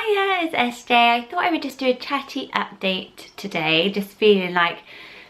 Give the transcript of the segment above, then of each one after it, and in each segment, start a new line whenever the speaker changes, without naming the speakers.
Hiya, it's SJ. I thought I would just do a chatty update today. Just feeling like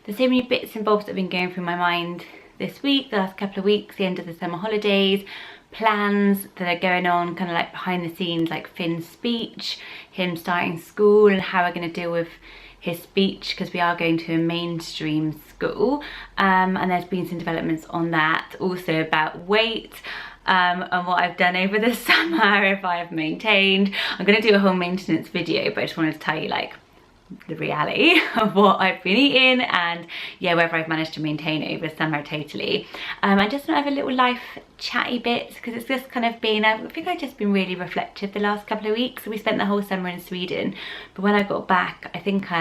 there's so many bits and bobs that have been going through my mind this week, the last couple of weeks, the end of the summer holidays, plans that are going on kind of like behind the scenes, like Finn's speech, him starting school and how we're going to deal with his speech because we are going to a mainstream school, and there's been some developments on that, also about weight and what I've done over the summer, if I have maintained. I'm going to do a whole maintenance video, but I just wanted to tell you like the reality of what I've been eating and yeah, whether I've managed to maintain over summer totally. I just want to have a little life chatty bits because it's just kind of been, I think I've just been really reflective the last couple of weeks. We spent the whole summer in Sweden, but when I got back, I think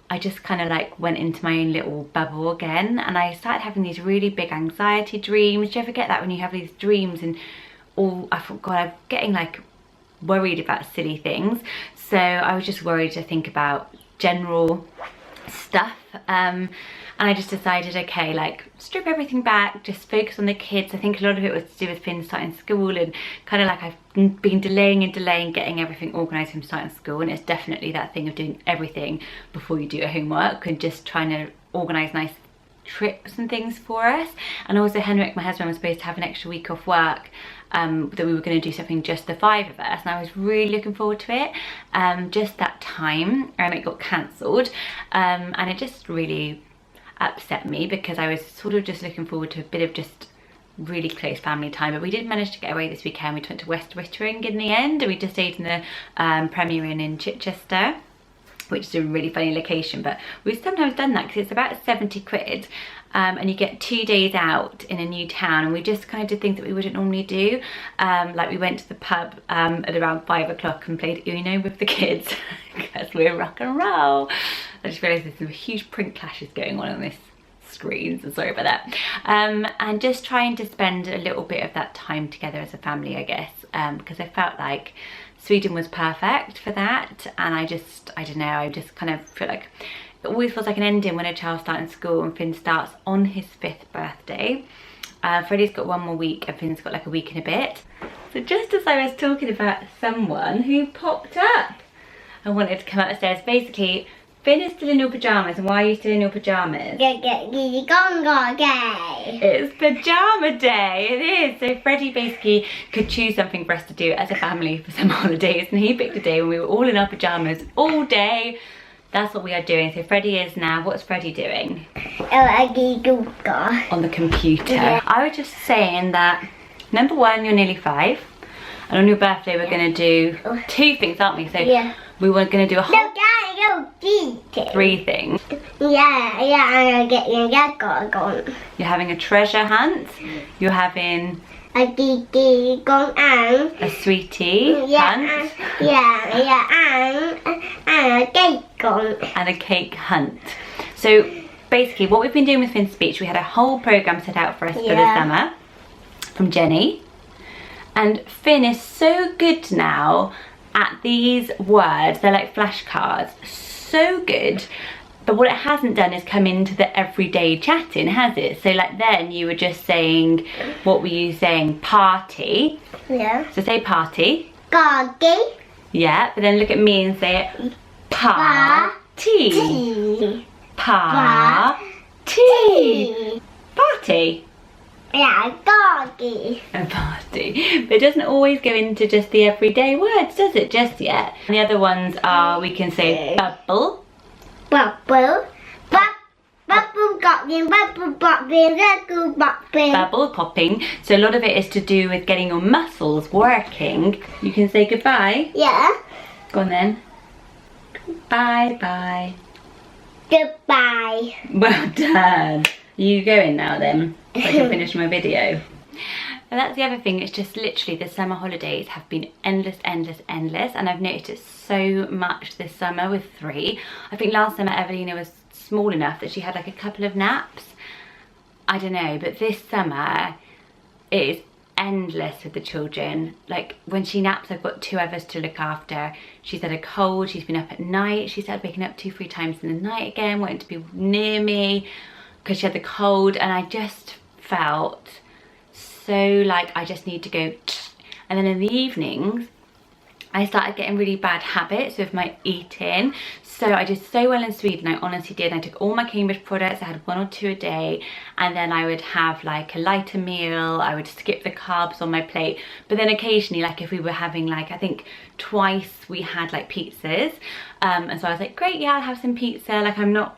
I just kind of like went into my own little bubble again, and I started having these really big anxiety dreams. Do you ever get that when you have these dreams and I thought, God, I'm getting like worried about silly things. So I was just worried to think about general stuff, and I just decided, okay, like strip everything back, just focus on the kids. I think a lot of it was to do with Finn starting school, and kind of like I've been delaying getting everything organised from starting school, and it's definitely that thing of doing everything before you do your homework and just trying to organise nice trips and things for us. And also Henrik, my husband, was supposed to have an extra week off work, that we were going to do something just the 5 of us, and I was really looking forward to it, just that time, and it got cancelled, and it just really upset me because I was sort of just looking forward to a bit of just really close family time. But we did manage to get away this weekend. We went to West Wittering in the end, and we just stayed in the Premier Inn in Chichester, which is a really funny location, but we've sometimes done that because it's about 70 quid, and you get 2 days out in a new town, and we just kind of did things that we wouldn't normally do, like we went to the pub at around 5 o'clock and played Uno with the kids because we're rock and roll. I just realised there's some huge print clashes going on this screen, so sorry about that, and just trying to spend a little bit of that time together as a family, I guess, because I felt like Sweden was perfect for that, and I don't know, I just kind of feel like it always feels like an ending when a child's starting school, and Finn starts on his 5th birthday. Freddie's got 1 more week and Finn's got like a week and a bit. So just as I was talking about someone who popped up and wanted to come upstairs, basically Finn is still in your pyjamas. And why are you still in your pyjamas? It's pyjama day, it is. So Freddie basically could choose something for us to do as a family for some holidays, and he picked a day when we were all in our pyjamas all day. That's what we are doing. So Freddie is now, what's Freddie doing? On the computer. Yeah. I was just saying that, number 1, you're nearly 5. And on your birthday we're going to do 2 things, aren't we? So yeah, we were going to do a whole 3 things.
Yeah,
you're having a treasure hunt. You're having
a
sweetie hunt. And a cake hunt. So basically what we've been doing with Finn's speech, we had a whole programme set out for us for the summer from Jenny. And Finn is so good now at these words. They're like flashcards. So good. But what it hasn't done is come into the everyday chatting, has it? So like then you were just saying, what were you saying? Party.
Yeah.
So say party.
Party.
Yeah, but then look at me and say it. Party. Party. Party.
Yeah, doggy.
A party. But it doesn't always go into just the everyday words, does it, just yet? And the other ones are, we can say bubble.
Bubble. Bubble popping, bubble popping, bubble popping.
Bubble popping. So a lot of it is to do with getting your muscles working. You can say goodbye.
Yeah.
Go on then. Bye bye.
Goodbye.
Well done. Are you going now then? So I can finish my video. And that's the other thing, it's just literally the summer holidays have been endless, and I've noticed it so much this summer with 3. I think last summer Evelina was small enough that she had like a couple of naps. I don't know, but this summer it is endless with the children. Like when she naps, I've got 2 others to look after. She's had a cold, she's been up at night, she started waking up 2-3 times in the night again, wanting to be near me because she had the cold, and I just felt so like I just need to go. And then in the evenings I started getting really bad habits with my eating. So I did so well in Sweden, I honestly did. I took all my Cambridge products, I had 1 or 2 a day, and then I would have like a lighter meal, I would skip the carbs on my plate. But then occasionally, like if we were having like, I think twice we had like pizzas, and so I was like, great, yeah, I'll have some pizza. Like I'm not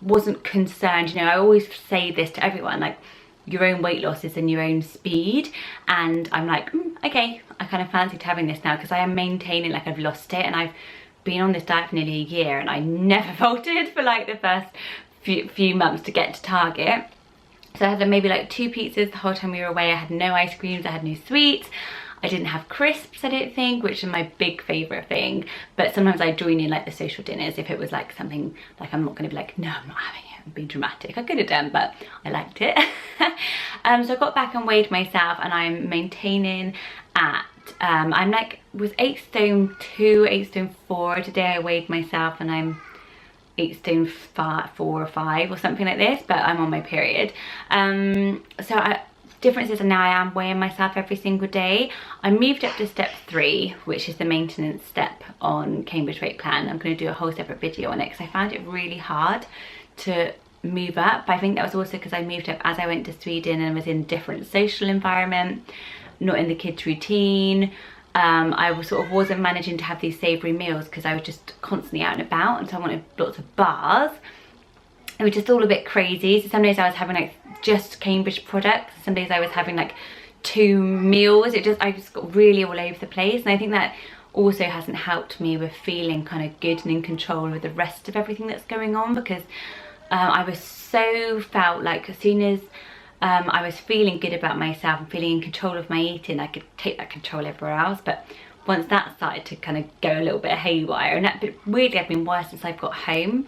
wasn't concerned, you know. I always say this to everyone, like your own weight loss is in your own speed, and I'm like, okay, I kind of fancied having this now because I am maintaining, like I've lost it, and I've been on this diet for nearly a year and I never faltered for like the first few months to get to target. So I had maybe like 2 pizzas the whole time we were away. I had no ice creams, I had no sweets, I didn't have crisps, I don't think, which is my big favourite thing. But sometimes I join in like the social dinners if it was like something like, I'm not going to be like, no, I'm not having it, I'm being dramatic. I could have done, but I liked it. So I got back and weighed myself, and I'm maintaining at I'm like, was 8 stone 2, 8 stone 4. Today I weighed myself and I'm 8 stone 4 or 5 or something like this, but I'm on my period. Difference is now I am weighing myself every single day. I moved up to step 3, which is the maintenance step on Cambridge Weight Plan. I'm going to do a whole separate video on it because I found it really hard to move up. I think that was also because I moved up as I went to Sweden and was in a different social environment, not in the kids' routine. I wasn't managing to have these savoury meals because I was just constantly out and about, and so I wanted lots of bars. It was just all a bit crazy. So some days I was having like just Cambridge products, some days I was having like 2 meals. I just got really all over the place, and I think that also hasn't helped me with feeling kind of good and in control with the rest of everything that's going on, because I felt like as soon as I was feeling good about myself and feeling in control of my eating, I could take that control everywhere else. But once that started to kind of go a little bit haywire, and that weirdly I've been worse since I've got home.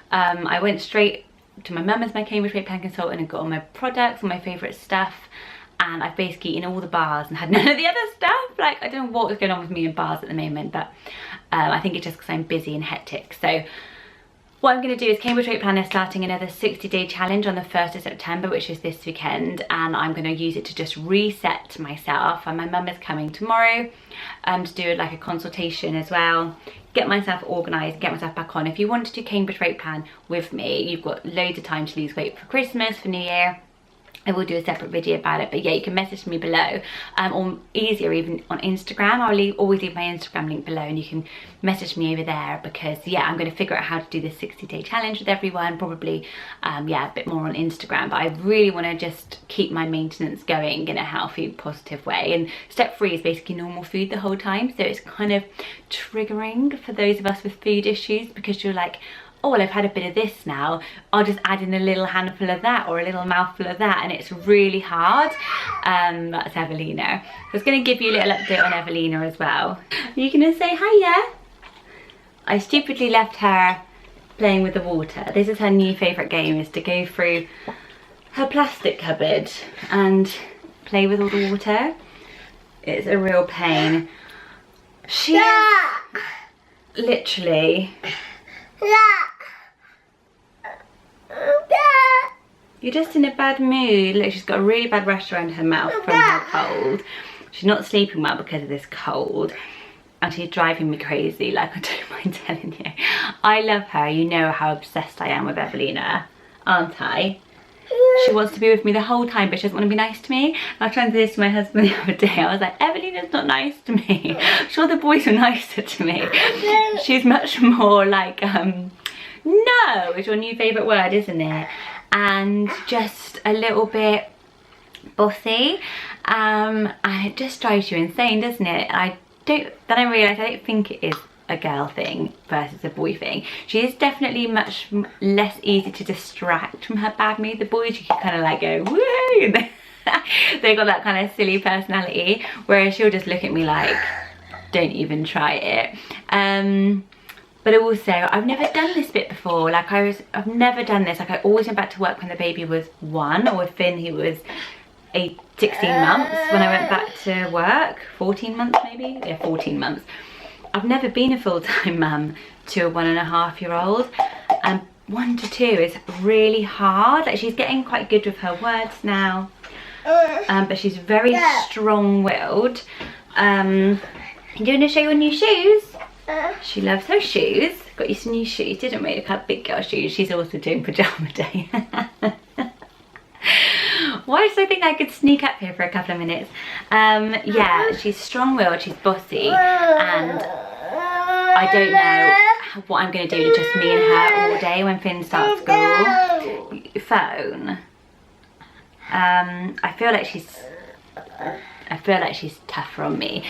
I went straight to my mum as my Cambridge Weight Plan consultant and got all my products and my favourite stuff, and I've basically eaten all the bars and had none of the other stuff. Like, I don't know what was going on with me in bars at the moment, but I think it's just because I'm busy and hectic. So what I'm going to do is Cambridge Weight Plan is starting another 60-day challenge on the 1st of September, which is this weekend, and I'm going to use it to just reset myself. And my mum is coming tomorrow to do like a consultation as well, get myself organised, get myself back on. If you want to do Cambridge Weight Plan with me, you've got loads of time to lose weight for Christmas, for New Year. I will do a separate video about it, but yeah, you can message me below, or easier even on Instagram. I'll always leave my Instagram link below, and you can message me over there, because yeah, I'm going to figure out how to do this 60-day challenge with everyone, probably yeah, a bit more on Instagram. But I really want to just keep my maintenance going in a healthy, positive way. And step 3 is basically normal food the whole time, so it's kind of triggering for those of us with food issues, because you're like, oh, well, I've had a bit of this now, I'll just add in a little handful of that or a little mouthful of that, and it's really hard. That's Evelina. I was going to give you a little update on Evelina as well. Are you going to say hiya? I stupidly left her playing with the water. This is her new favourite game, is to go through her plastic cupboard and play with all the water. It's a real pain. She literally... You're just in a bad mood. Look, she's got a really bad rash around her mouth from her cold. She's not sleeping well because of this cold, and she's driving me crazy, like I don't mind telling you. I love her. You know how obsessed I am with Evelina, aren't I? She wants to be with me the whole time, but she doesn't want to be nice to me. I was trying to do this to my husband the other day. I was like, Evelina's not nice to me. I'm sure the boys were nicer to me. She's much more like, no is your new favourite word, isn't it? And just a little bit bossy, and it just drives you insane, doesn't it? Then I realised I don't think it is a girl thing versus a boy thing. She is definitely much less easy to distract from her bad mood. The boys, you can kind of like go woo, and they've got that kind of silly personality, whereas she'll just look at me like, don't even try it. But also, I've never done this bit before. Like I've never done this. Like I always went back to work when the baby was 1, or with Finn he was 16 months when I went back to work. 14 months maybe? Yeah, 14 months. I've never been a full-time mum to a 1.5-year-old. And 1 to 2 is really hard. Like she's getting quite good with her words now. But she's very strong-willed. You want to show your new shoes? She loves her shoes. Got you some new shoes, didn't we? Look how big girl shoes. She's also doing pajama day. Why did I think I could sneak up here for a couple of minutes? Yeah, she's strong-willed, she's bossy, and I don't know what I'm going to do to just me and her all day when Finn starts school. Phone. I feel like she's tougher on me.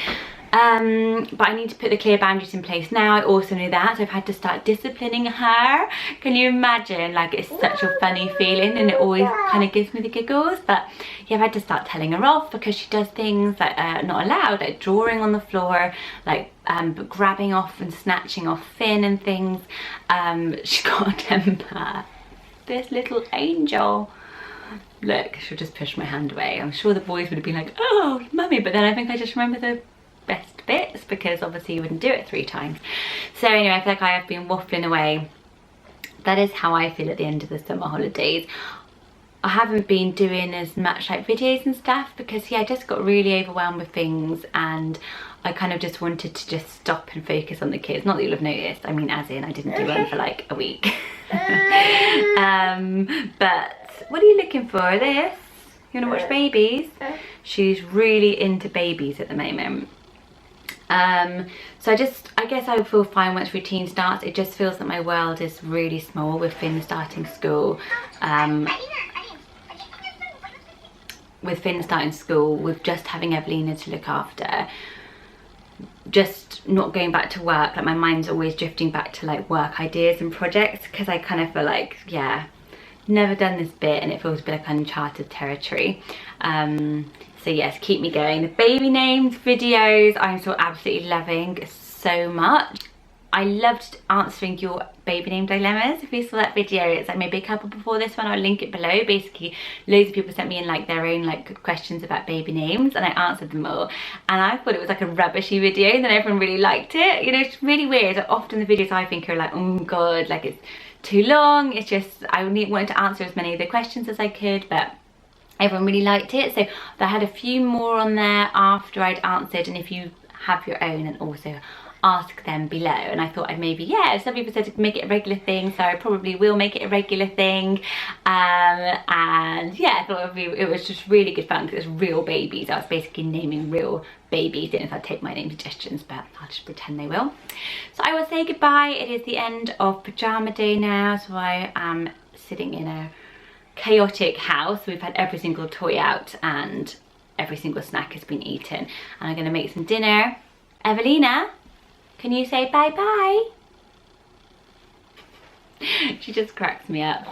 But I need to put the clear boundaries in place now. I also know that, so I've had to start disciplining her. Can you imagine? Like, it's such a funny feeling and it always kind of gives me the giggles. But yeah, I've had to start telling her off because she does things that are not allowed, like drawing on the floor, like grabbing off and snatching off Finn and things. She's got a temper. This little angel. Look, she'll just push my hand away. I'm sure the boys would have been like, oh, mummy, but then I think I just remember the best bits because obviously you wouldn't do it 3 times. So anyway, I feel like I have been waffling away. That is how I feel at the end of the summer holidays. I haven't been doing as much like videos and stuff because yeah, I just got really overwhelmed with things and I kind of just wanted to just stop and focus on the kids. Not that you'll have noticed, I mean as in I didn't do one for like a week. But what are you looking for? This? You want to watch babies? She's really into babies at the moment. So I guess I feel fine once routine starts. It just feels that my world is really small with Finn starting school. With just having Evelina to look after, just not going back to work, like my mind's always drifting back to like work ideas and projects because I kind of feel like, yeah, never done this bit and it feels a bit like uncharted territory. So yes, keep me going. The baby names videos I'm still absolutely loving so much. I loved answering your baby name dilemmas. If you saw that video, it's like maybe a couple before this one, I'll link it below. Basically, loads of people sent me in like their own like questions about baby names and I answered them all. And I thought it was like a rubbishy video and then everyone really liked it. You know, it's really weird. Often the videos I think are like, oh god, like it's too long. It's just, I wanted to answer as many of the questions as I could, but everyone really liked it. So I had a few more on there after I'd answered, and if you have your own, and also ask them below. And I thought I'd maybe, yeah, some people said to make it a regular thing, so I probably will make it a regular thing. And yeah, I thought it was just really good fun because it's real babies. I was basically naming real babies. Didn't know if I'd take my name suggestions, but I'll just pretend they will. So I will say goodbye. It is the end of pajama day now, so I am sitting in a chaotic house. We've had every single toy out and every single snack has been eaten, and I'm going to make some dinner. Evelina, can you say bye bye? She just cracks me up.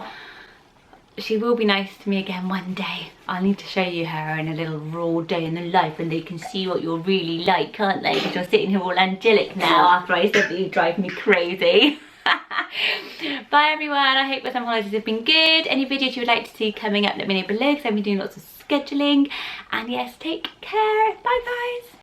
She will be nice to me again one day. I'll need to show you her in a little raw day in the life and they can see what you're really like, can't they? Because you're sitting here all angelic now after I said that you drive me crazy. Bye everyone, I hope your summer holidays have been good. Any videos you would like to see coming up, let me know below because I've been doing lots of scheduling. And yes, take care. Bye guys.